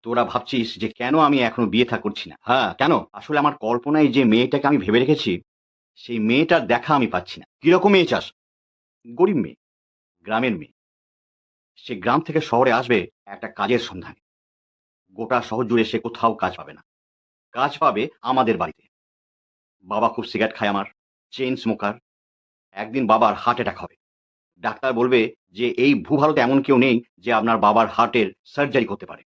তোরা ভাবছিস যে কেন আমি এখনো বিয়ে থা করছি না। হ্যাঁ, কেন? আসলে আমার কল্পনায় যে মেয়েটাকে আমি ভেবে রেখেছি, সেই মেয়েটার দেখা আমি পাচ্ছি না। কিরকম মেয়ে চাস? গরিব মেয়ে, গ্রামের মেয়ে। সে গ্রাম থেকে শহরে আসবে একটা কাজের সন্ধানে। গোটা শহর জুড়ে সে কোথাও কাজ পাবে না। কাজ পাবে আমাদের বাড়িতে। বাবা খুব সিগারেট খায় আমার, চেইন স্মোকার। একদিন বাবার হার্ট অ্যাটাক হবে। ডাক্তার বলবে যে এই ভূভারতে এমন কেউ নেই যে আপনার বাবার হার্টের সার্জারি করতে পারে।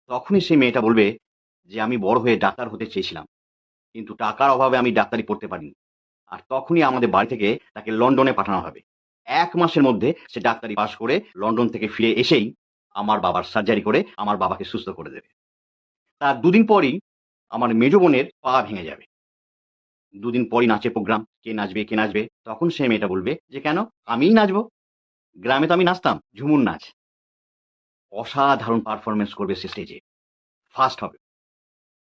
তখনই সেই মেয়েটা বলবে যে আমি বড় হয়ে ডাক্তার হতে চেয়েছিলাম, কিন্তু টাকার অভাবে আমি ডাক্তারি পড়তে পারিনি। আর তখনই আমাদের বাড়ি থেকে তাকে লন্ডনে পাঠানো হবে। ১ মাসের মধ্যে সে ডাক্তারি পাস করে লন্ডন থেকে ফিরে এসেই আমার বাবার সার্জারি করে আমার বাবাকে সুস্থ করে দেবে। তার ২ দিন পরই আমার মেজ বোনের পা ভেঙে যাবে। ২ দিন পরই নাচের প্রোগ্রাম। কে নাচবে, কে নাচবে? তখন সেই মেয়েটা বলবে যে, "কেন? আমিই নাচবো। গ্রামে তো আমি নাচতাম, ঝুমুর নাচ।" অসাধারণ পারফরম্যান্স করবে সে স্টেজে। ফার্স্ট হবে।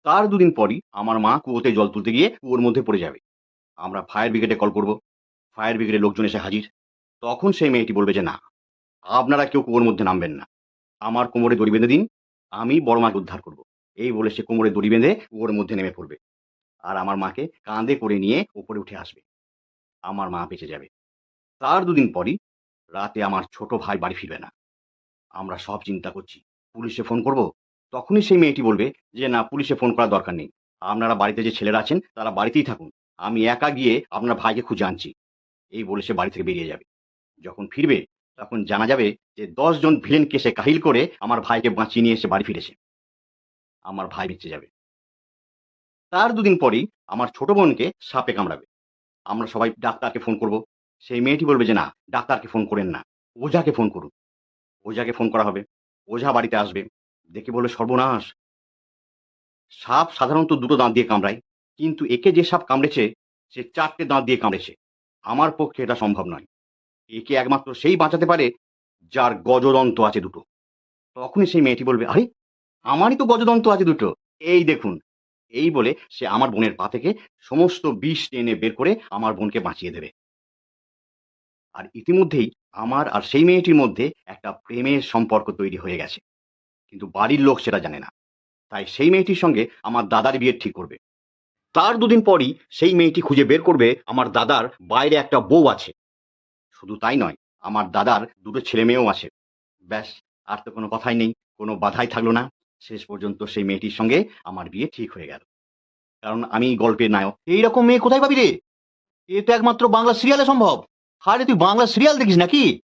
তার ২ দিন পরই আমার মা কুয়োতে জল তুলতে গিয়ে কুয়োর মধ্যে পড়ে যাবে। আমরা ফায়ার ব্রিগেডে কল করব। ফায়ার ব্রিগেডের লোকজন এসে হাজির। তখন সেই মেয়েটি বলবে যে, "না, আপনারা কেউ কুয়োর মধ্যে নামবেন না। আমার কোমরে দড়ি বেঁধে দিন, আমি বড় মাকে উদ্ধার করব।" এই বলে সে কোমরে দড়ি বেঁধে কুয়োর মধ্যে নেমে পড়বে। আর আমার মাকে কাঁধে করে নিয়ে উপরে উঠে আসবে। আমার মা বেঁচে যাবে। তার ২ দিন পরই রাতে আমার ছোট ভাই বাড়ি ফিরবে না। আমরা সব চিন্তা করছি। পুলিশে ফোন করব? তখনই সেই মেয়েটি বলবে যে, "না, পুলিশে ফোন করার দরকার নেই। আপনারা বাড়িতে যে ছেলেরা আছেন তারা বাড়িতেই থাকুন। আমি একা গিয়ে আপনার ভাইকে খুঁজে আনছি।" এই বলে সে বাড়ি থেকে বেরিয়ে যাবে। যখন ফিরবে তখন জানা যাবে যে ১০ জন ভিলেনকে সে কাহিল করে আমার ভাইকে বাঁচিয়ে নিয়ে এসে বাড়ি ফিরেছে। আমার ভাই বেঁচে যাবে। তার ২ দিন পরেই আমার ছোট বোনকে সাপে কামড়াবে। আমরা সবাই ডাক্তারকে ফোন করব। সেই মেয়েটি বলবে যে, "না, ডাক্তারকে ফোন করেন না। ওঝাকে ফোন করুন।" ওঝাকে ফোন করা হবে। ওঝা বাড়িতে আসবে। দেখে বলবে, "সর্বনাশ! সাপ সাধারণত ২ টো দাঁত দিয়ে কামড়ায়। কিন্তু একে যে সাপ কামড়েছে সে ৪ টে দাঁত দিয়ে কামড়েছে। আমার পক্ষে এটা সম্ভব নয়। একে একমাত্র সেই বাঁচাতে পারে যার গজদন্ত আছে ২ টো।" তখনই সেই মেয়েটি বলবে, "আরে! আমারই তো গজদন্ত আছে ২ টো। এই দেখুন।" এই বলে সে আমার বোনের পা থেকে সমস্ত বিষ টেনে বের করে আমার বোনকে বাঁচিয়ে দেবে। আর ইতিমধ্যেই আমার আর সেই মেয়েটির মধ্যে একটা প্রেমের সম্পর্ক তৈরি হয়ে গেছে। কিন্তু বাড়ির লোক সেটা জানে না। তাই সেই মেয়েটির সঙ্গে আমার দাদার বিয়ে ঠিক করবে। তার ২ দিন পরই সেই মেয়েটি খুঁজে বের করবে আমার দাদার বাইরে একটা বউ আছে। শুধু তাই নয়, আমার দাদার ২ টো ছেলেমেয়েও আছে। ব্যাস, আর তো কোনো কথাই নেই। কোনো বাধাই থাকলো না। শেষ পর্যন্ত সেই মেয়েটির সঙ্গে আমার বিয়ে ঠিক হয়ে গেল। কারণ আমিই গল্পের নায়ক। এইরকম মেয়ে কোথায় পাবি রে? এ তো একমাত্র বাংলা সিরিয়ালে সম্ভব। আরে তুই বাংলা সিরিয়াল দেখিস নাকি?